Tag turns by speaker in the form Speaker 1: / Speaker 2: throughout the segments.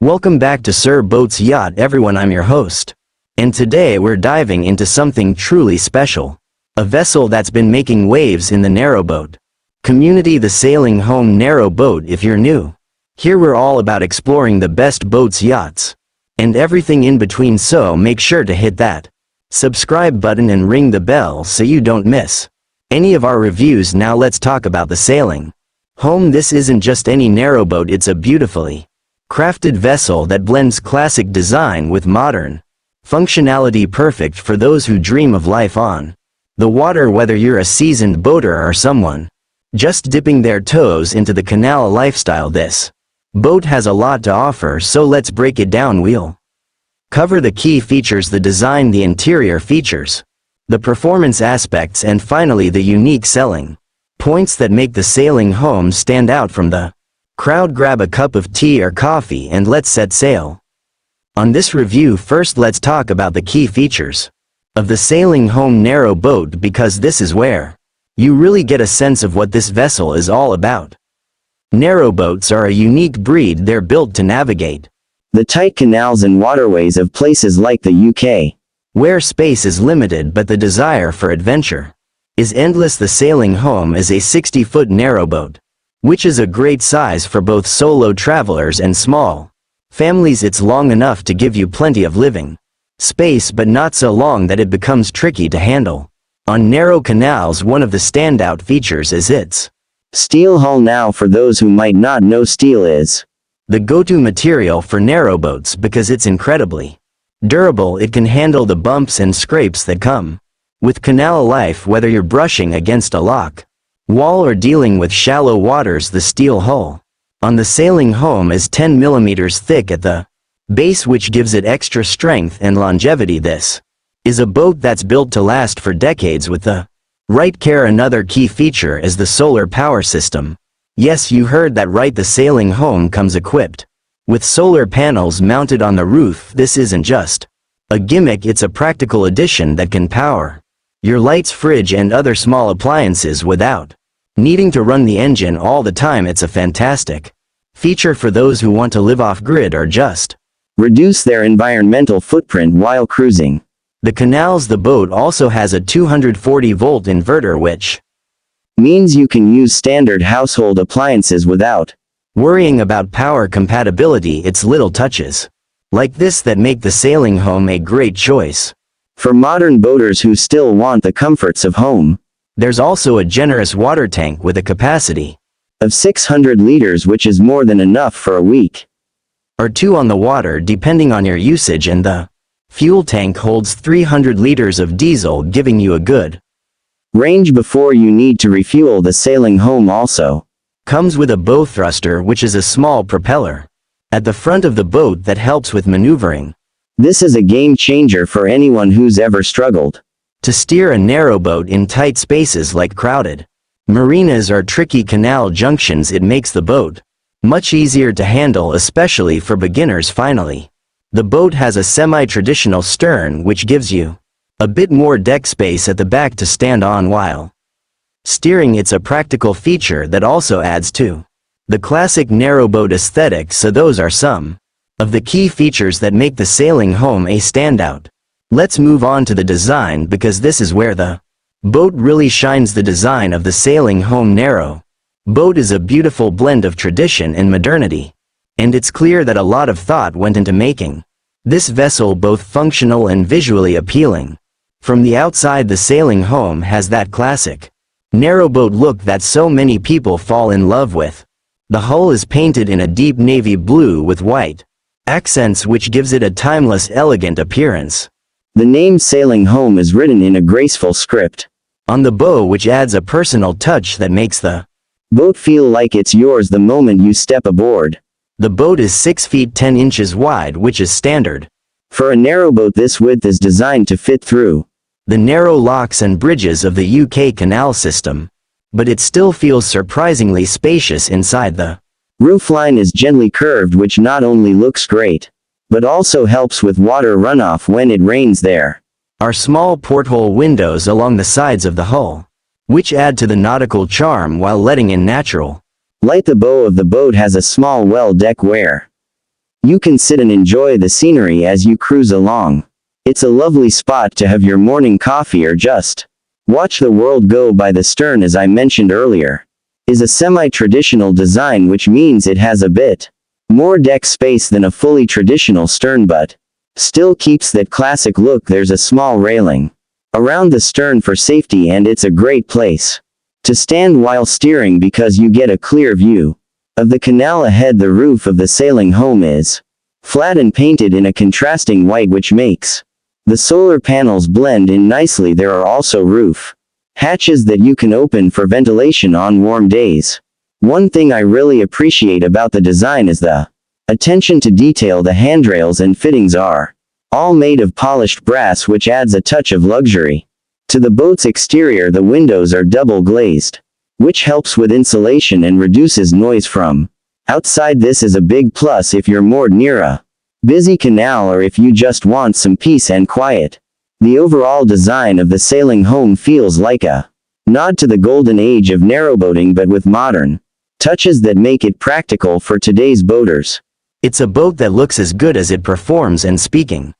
Speaker 1: Welcome back to SirBoatsYacht everyone, I'm your host. And today we're diving into something truly special. A vessel that's been making waves in the narrowboat community, the SailingHome narrowboat. If you're new here, we're all about exploring the best boats, yachts, and everything in between, so make sure to hit that subscribe button and ring the bell so you don't miss any of our reviews. Now let's talk about the SailingHome. This isn't just any narrowboat, it's a beautifully crafted vessel that blends classic design with modern functionality, perfect for those who dream of life on the water. Whether you're a seasoned boater or someone just dipping their toes into the canal lifestyle, this boat has a lot to offer, so let's break it down. We'll cover the key features, the design, the interior features, the performance aspects, and finally the unique selling points that make the SailingHome stand out from the crowd. Grab a cup of tea or coffee and let's set sail on this review. First, let's talk about the key features of the SailingHome narrowboat, because this is where you really get a sense of what this vessel is all about. Narrowboats are a unique breed. They're built to navigate the tight canals and waterways of places like the UK, where space is limited but the desire for adventure is endless. The SailingHome is a 60-foot narrowboat, which is a great size for both solo travelers and small families. It's long enough to give you plenty of living space, but not so long that it becomes tricky to handle on narrow canals. One of the standout features is its steel hull. Now, for those who might not know, steel is the go-to material for narrowboats because it's incredibly durable. It can handle the bumps and scrapes that come with CanalLife, whether you're brushing against a lock wall or dealing with shallow waters. The steel hull on the SailingHome is 10 millimeters thick at the base, which gives it extra strength and longevity. This is a boat that's built to last for decades with the right care. Another key feature is the solar power system. Yes, you heard that right, the SailingHome comes equipped with solar panels mounted on the roof. This isn't just a gimmick, it's a practical addition that can power your lights, fridge, and other small appliances without needing to run the engine all the time. It's a fantastic feature for those who want to live off-grid or just reduce their environmental footprint while cruising the canals. The boat also has a 240-volt inverter, which means you can use standard household appliances without worrying about power compatibility. It's little touches like this that make the SailingHome a great choice for modern boaters who still want the comforts of home. There's also a generous water tank with a capacity of 600 liters, which is more than enough for a week or two on the water depending on your usage, and the fuel tank holds 300 liters of diesel, giving you a good range before you need to refuel. The SailingHome also comes with a bow thruster, which is a small propeller at the front of the boat that helps with maneuvering. This is a game changer for anyone who's ever struggled to steer a narrowboat in tight spaces like crowded marinas or tricky canal junctions. It makes the boat much easier to handle, especially for beginners. Finally, the boat has a semi-traditional stern, which gives you a bit more deck space at the back to stand on while steering. It's a practical feature that also adds to the classic narrowboat aesthetic. So those are some of the key features that make the SailingHome a standout. Let's move on to the design, because this is where the boat really shines. The design of the SailingHome narrowboat is a beautiful blend of tradition and modernity, and it's clear that a lot of thought went into making this vessel both functional and visually appealing. From the outside, the SailingHome has that classic narrowboat look that so many people fall in love with. The hull is painted in a deep navy blue with white accents, which gives it a timeless, elegant appearance. The name SailingHome is written in a graceful script on the bow, which adds a personal touch that makes the boat feel like it's yours the moment you step aboard. The boat is 6 feet 10 inches wide, which is standard for a narrowboat. This width is designed to fit through the narrow locks and bridges of the UK canal system, but it still feels surprisingly spacious inside. The roofline is gently curved, which not only looks great, but also helps with water runoff when it rains. There are small porthole windows along the sides of the hull, which add to the nautical charm while letting in natural light. The bow of the boat has a small well deck where You can sit and enjoy the scenery as you cruise along. It's a lovely spot to have your morning coffee or just watch the world go by. The stern, as I mentioned earlier, is a semi-traditional design, which means it has a bit more deck space than a fully traditional stern, but still keeps that classic look. There's a small railing around the stern for safety, and it's a great place to stand while steering because you get a clear view of the canal ahead. The roof of the SailingHome is flat and painted in a contrasting white, which makes the solar panels blend in nicely. There are also roof hatches that you can open for ventilation on warm days. One thing I really appreciate about the design is the attention to detail. The handrails and fittings are all made of polished brass, which adds a touch of luxury to the boat's exterior. The windows are double glazed, which helps with insulation and reduces noise from outside. This is a big plus if you're moored near a busy canal or if you just want some peace and quiet. The overall design of the SailingHome feels like a nod to the golden age of narrowboating, but with modern touches that make it practical for today's boaters. It's a boat that looks as good as it performs. And speaking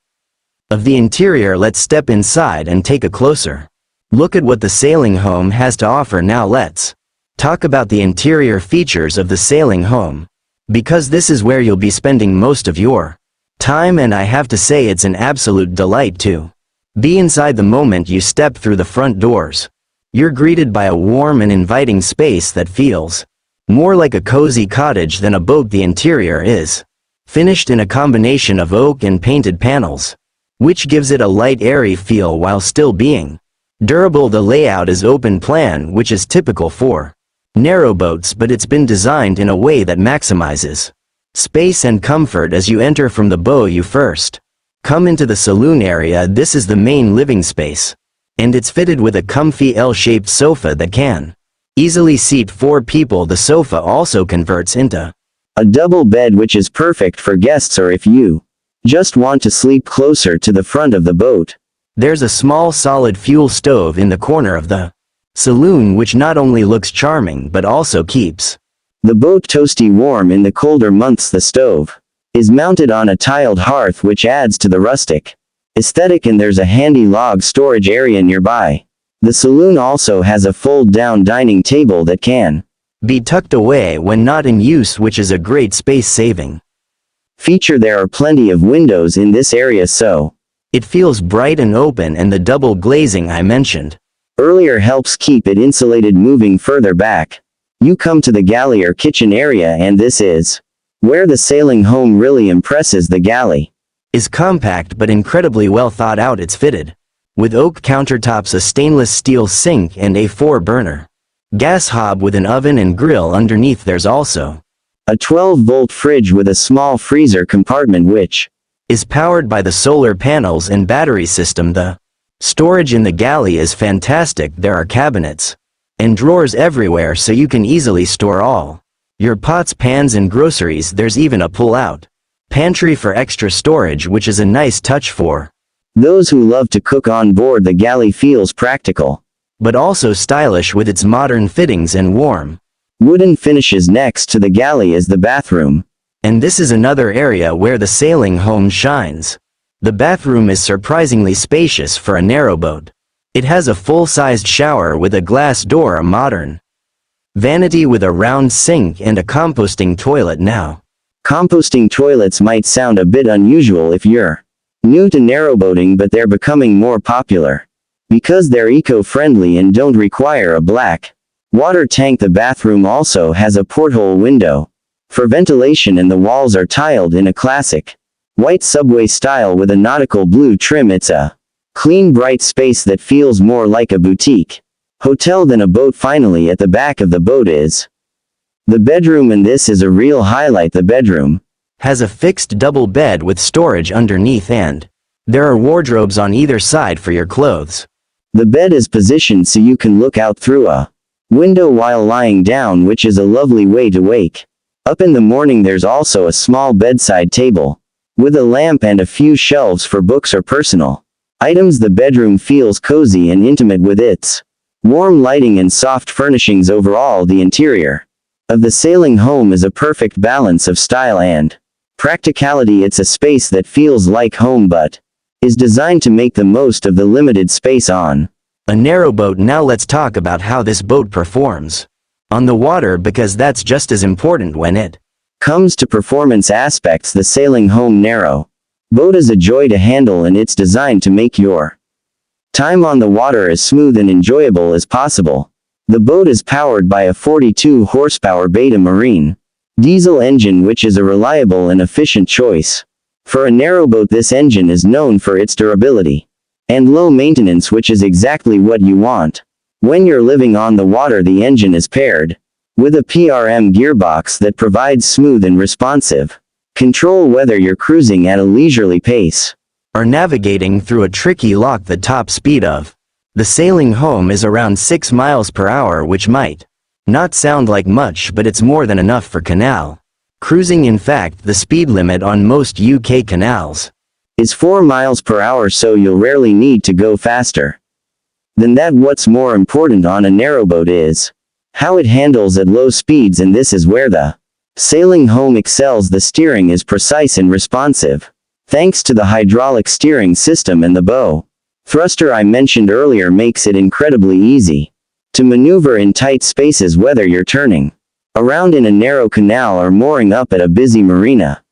Speaker 1: of the interior, let's step inside and take a closer look at what the SailingHome has to offer. Now let's talk about the interior features of the SailingHome, because this is where you'll be spending most of your time, and I have to say it's an absolute delight to be inside. The moment you step through the front doors, you're greeted by a warm and inviting space that feels more like a cozy cottage than a boat. The interior is finished in a combination of oak and painted panels, which gives it a light, airy feel while still being durable. The layout is open plan, which is typical for narrowboats, but it's been designed in a way that maximizes space and comfort. As you enter from the bow, you first come into the saloon area. This is the main living space, and it's fitted with a comfy L-shaped sofa that can easily seat 4 people. The sofa also converts into a double bed, which is perfect for guests or if you just want to sleep closer to the front of the boat. There's a small solid fuel stove in the corner of the saloon, which not only looks charming but also keeps the boat toasty warm in the colder months. The stove is mounted on a tiled hearth, which adds to the rustic aesthetic, and there's a handy log storage area nearby. The saloon also has a fold-down dining table that can be tucked away when not in use, which is a great space-saving feature. There are plenty of windows in this area, so it feels bright and open, and the double glazing I mentioned earlier helps keep it insulated. Moving further back, you come to the galley or kitchen area, and this is where the SailingHome really impresses. The galley is compact but incredibly well thought out. It's fitted with oak countertops, a stainless steel sink, and a 4-burner gas hob with an oven and grill underneath. There's also a 12-volt fridge with a small freezer compartment, which is powered by the solar panels and battery system. The storage in the galley is fantastic. There are cabinets and drawers everywhere, so you can easily store all your pots, pans, and groceries. There's even a pull-out pantry for extra storage, which is a nice touch for those who love to cook on board. The galley feels practical, but also stylish with its modern fittings and warm wooden finishes. Next to the galley is the bathroom, and this is another area where the SailingHome shines. The bathroom is surprisingly spacious for a narrowboat. It has a full-sized shower with a glass door, a modern vanity with a round sink, and a composting toilet. Now, composting toilets might sound a bit unusual if you're new to narrowboating, but they're becoming more popular because they're eco-friendly and don't require a black water tank. The bathroom also has a porthole window for ventilation, and the walls are tiled in a classic white subway style with a nautical blue trim. It's a clean, bright space that feels more like a boutique hotel than a boat. Finally, at the back of the boat is the bedroom, and this is a real highlight. The bedroom has a fixed double bed with storage underneath, and there are wardrobes on either side for your clothes. The bed is positioned so you can look out through a window while lying down, which is a lovely way to wake up in the morning. There's also a small bedside table with a lamp and a few shelves for books or personal items. The bedroom feels cozy and intimate with its warm lighting and soft furnishings. Overall, the interior of the SailingHome is a perfect balance of style and
Speaker 2: Practicality: it's a space that feels like home but is designed to make the most of the limited space on
Speaker 1: a narrowboat. Now let's talk about how this boat performs on the water, because that's just as important when it
Speaker 2: comes to performance aspects. The SailingHome Narrow boat is a joy to handle, and it's designed to make your time on the water as smooth and enjoyable as possible. The boat is powered by a 42 horsepower Beta Marine diesel engine, which is a reliable and efficient choice. For a narrowboat, this engine is known for its durability and low maintenance, which is exactly what you want when you're living on the water. The engine is paired with a PRM gearbox that provides smooth and responsive control whether you're cruising at a leisurely pace
Speaker 1: or navigating through a tricky lock. The top speed of the SailingHome is around 6 miles per hour, which might not sound like much, but it's more than enough for canal cruising. In fact, the speed limit on most UK canals
Speaker 2: is 4 miles per hour, so you'll rarely need to go faster than that. What's more important on a narrowboat is how it handles at low speeds, and this is where the SailingHome excels. The steering is precise and responsive thanks to the hydraulic steering system, and the bow thruster I mentioned earlier makes it incredibly easy to maneuver in tight spaces, whether you're turning around in a narrow canal or mooring up at a busy marina.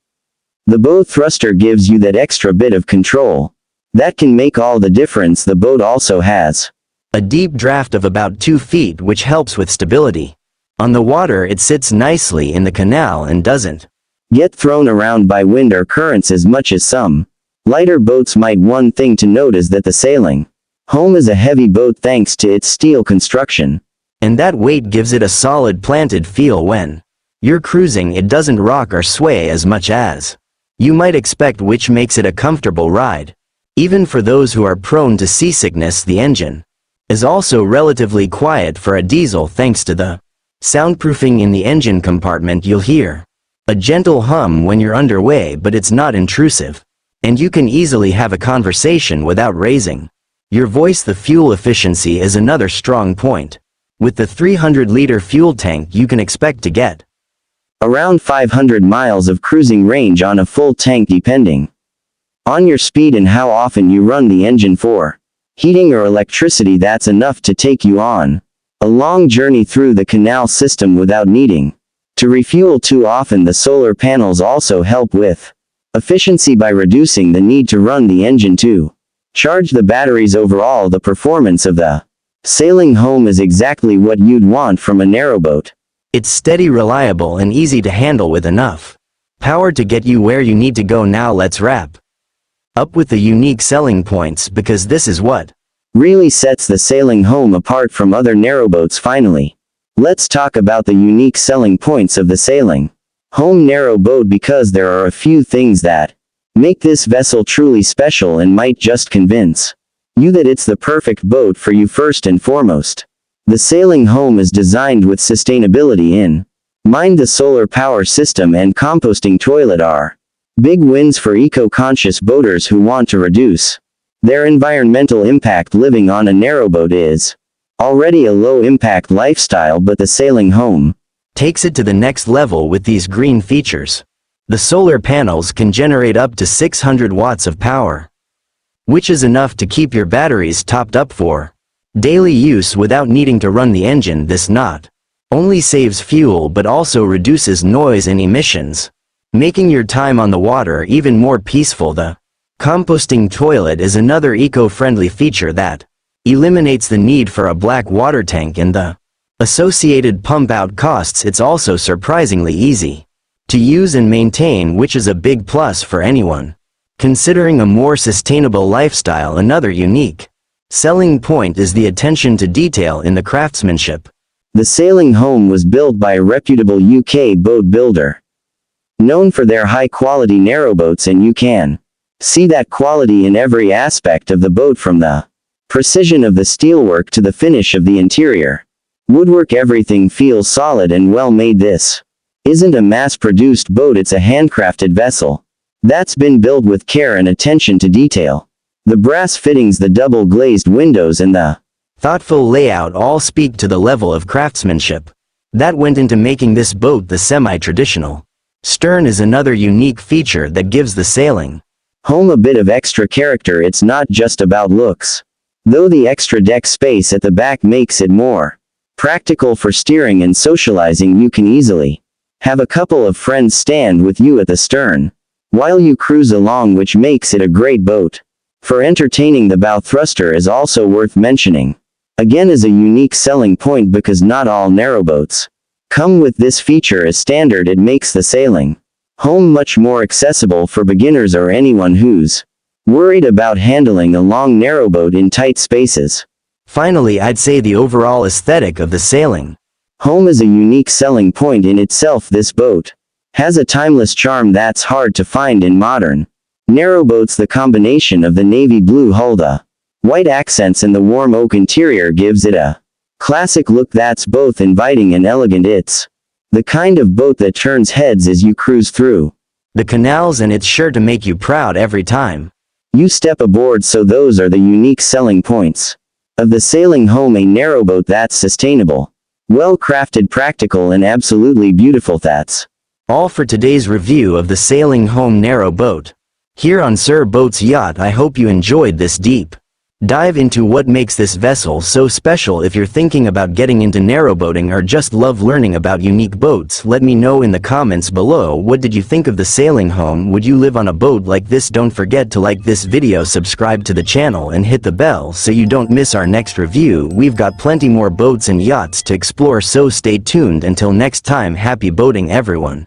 Speaker 2: The bow thruster gives you that extra bit of control that can make all the difference. The boat also has
Speaker 1: a deep draft of about 2 feet, which helps with stability on the water. It sits nicely in the canal and doesn't
Speaker 2: get thrown around by wind or currents as much as some lighter boats might. One thing to note is that the SailingHome is a heavy boat thanks to its steel construction,
Speaker 1: and that weight gives it a solid planted feel when you're cruising. It doesn't rock or sway as much as you might expect, which makes it a comfortable ride even for those who are prone to seasickness. The engine is also relatively quiet for a diesel thanks to the soundproofing in the engine compartment. You'll hear a gentle hum when you're underway, but it's not intrusive, and you can easily have a conversation without raising your voice. The fuel efficiency is another strong point. With the 300-liter fuel tank, you can expect to get around 500 miles of cruising range on a full tank, depending on your speed and how often you run the engine for heating or electricity. That's enough to take you on a long journey through the canal system without needing to refuel too often. The solar panels also help with efficiency by reducing the need to run the engine to charge the batteries. Overall, the performance of the SailingHome is exactly what you'd want from a narrowboat. It's steady, reliable, and easy to handle with enough power to get you where you need to go. Now let's wrap up with the unique selling points, because this is what really sets the SailingHome apart from other narrowboats. Finally, let's talk about the unique selling points of the SailingHome narrowboat, because there are a few things that make this vessel truly special and might just convince you that it's the perfect boat for you. First and foremost, the SailingHome is designed with sustainability in mind. The solar power system and composting toilet are big wins for eco-conscious boaters who want to reduce their environmental impact. Living on a narrowboat is already a low-impact lifestyle, but the SailingHome takes it to the next level with these green features. The solar panels can generate up to 600 watts of power, which is enough to keep your batteries topped up for daily use without needing to run the engine. This not only saves fuel but also reduces noise and emissions, making your time on the water even more peaceful. The composting toilet is another eco-friendly feature that eliminates the need for a black water tank and the associated pump-out costs. It's also surprisingly easy to use and maintain, which is a big plus for anyone considering a more sustainable lifestyle. Another unique selling point is the attention to detail in the craftsmanship. The SailingHome was built by a reputable UK boat builder known for their high-quality narrowboats, and you can see that quality in every aspect of the boat, from the precision of the steelwork to the finish of the interior woodwork. Everything feels solid and well made. This isn't a mass-produced boat, it's a handcrafted vessel that's been built with care and attention to detail. The brass fittings, the double-glazed windows, and the thoughtful layout all speak to the level of craftsmanship that went into making this boat the semi-traditional Stern is another unique feature that gives the sailing
Speaker 2: home a bit of extra character. It's not just about looks. Though the extra deck space at the back makes it more practical for steering and socializing, you can easily have a couple of friends stand with you at the stern while you cruise along, which makes it a great boat for entertaining. The bow thruster is also worth mentioning. Again, is a unique selling point because not all narrowboats come with this feature as standard. It makes the sailing home much more accessible for beginners or anyone who's worried about handling a long narrowboat in tight spaces.
Speaker 1: Finally, I'd say the overall aesthetic of the sailing
Speaker 2: home is a unique selling point in itself. This boat has a timeless charm that's hard to find in modern narrowboats. The combination of the navy blue hull, the white accents, and the warm oak interior gives it a classic look that's both inviting and elegant. It's the kind of boat that turns heads as you cruise through
Speaker 1: the canals, and it's sure to make you proud every time
Speaker 2: you step aboard. So those are the unique selling points of the SailingHome, a narrowboat that's sustainable, well-crafted, practical, and absolutely beautiful. That's
Speaker 1: all for today's review of the SailingHome narrowboat here on SirBoatsYacht. I hope you enjoyed this deep dive into what makes this vessel so special. If you're thinking about getting into narrowboating or just love learning about unique boats, let me know in the comments below. What did you think of the SailingHome? Would you live on a boat like this? Don't forget to like this video, subscribe to the channel, and hit the bell so you don't miss our next review. We've got plenty more boats and yachts to explore, so stay tuned. Until next time, happy boating everyone.